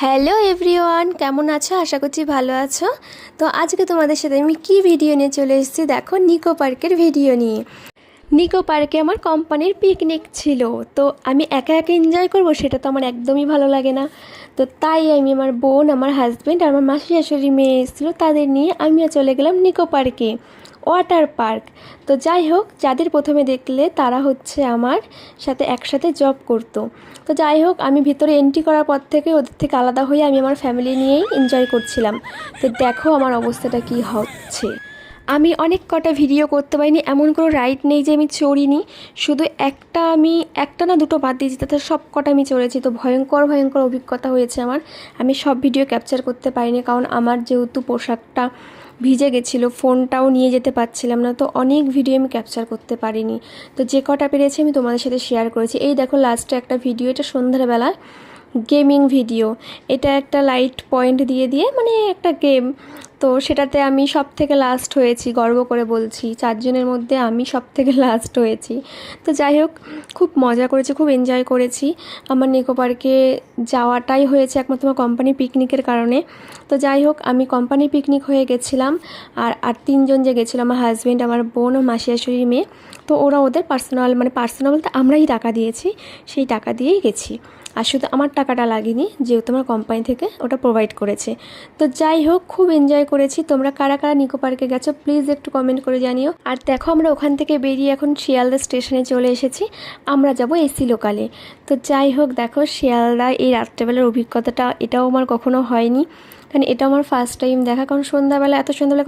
Hello everyone, কেমন আছো? আশা করছি ভালো আছো। তো আজকে তোমাদের সাথে আমি কি ভিডিও নিয়ে চলে এসেছি দেখো, নিকো পার্কের ভিডিও নিয়ে। নিকো পার্কে আমার কোম্পানির পিকনিক ছিল। তো আমি একা একা এনজয় করব সেটা তো আমার একদমই ভালো লাগে না। তো তাই আমি আমার বোন, আমার হাজব্যান্ড আর আমার মাসি শাশুড়ি মেয়ে এসেছিলো, তাদের নিয়ে আমিও চলে গেলাম নিকো পার্কে, ওয়াটার পার্ক। তো যাই হোক, যাদের প্রথমে দেখলে তারা হচ্ছে আমার সাথে একসাথে জব করতো। তো যাই হোক, আমি ভিতরে এন্ট্রি করার পর থেকে ওদের থেকে আলাদা হয়ে আমি আমার ফ্যামিলি নিয়েই এনজয় করছিলাম। তো দেখো আমার অবস্থাটা কী হচ্ছে। আমি অনেক কটা ভিডিও করতে পারিনি, এমন কোনো রাইড নেই যে আমি চড়িনি। শুধু একটা না দুটো বাদ দিয়েছি, তাতে সব কটা আমি চড়েছি। তো ভয়ঙ্কর ভয়ঙ্কর অভিজ্ঞতা হয়েছে আমার। আমি সব ভিডিও ক্যাপচার করতে পারিনি, কারণ আমার যেহেতু পোশাকটা ভিজে গেছিলো, ফোনটাও নিয়ে যেতে পারছিলাম না। তো অনেক ভিডিও আমি ক্যাপচার করতে পারিনি। তো যে কটা পেরেছি আমি তোমাদের সাথে শেয়ার করেছি। এই দেখো লাস্টে একটা ভিডিও, এটা সন্ধ্যাবেলা গেমিং ভিডিও। এটা একটা লাইট পয়েন্ট দিয়ে দিয়ে মানে একটা গেম। তো সেটাতে আমি সব থেকে লাস্ট হয়েছি, গর্ব করে বলছি, 4 জনের মধ্যে আমি সব থেকে লাস্ট হয়েছি। তো যাই হোক, খুব মজা করেছি, খুব এনজয় করেছি। আমার নিকো পার্কে যাওয়াটাই হয়েছে একমাত্র আমার কোম্পানি পিকনিকের কারণে। তো যাই হোক, আমি কোম্পানি পিকনিক হয়ে গেছিলাম। আর 3জন যে গেছিলাম, আমার হাজব্যান্ড, আমার বোন ও মাসি শাশুড়ির মেয়ে। তো ওরা ওদের পার্সোনাল বলতে আমরাই টাকা দিয়েছি, সেই টাকা দিয়েই গেছি। আর শুধু আমার টাকাটা লাগেনি, যেহেতু আমার কোম্পানি থেকে ওটা প্রোভাইড করেছে। তো যাই হোক, খুব এনজয় করেছি। তোমরা কারা কারা নিকো পার্কে গেছো প্লিজ একটু কমেন্ট করে জানিও। আর দেখো, আমরা ওখান থেকে বেরিয়ে এখন শিয়ালদা স্টেশনে চলে এসেছি। আমরা যাব এসি লোকালে। তো যাই হোক, দেখো শিয়ালদা এই রাত্রেবেলার অভিজ্ঞতাটা, এটাও আমার কখনো হয়নি, কারণ এটা আমার ফার্স্ট টাইম দেখা। কারণ সন্ধ্যাবেলা, এত সন্ধ্যাবেলা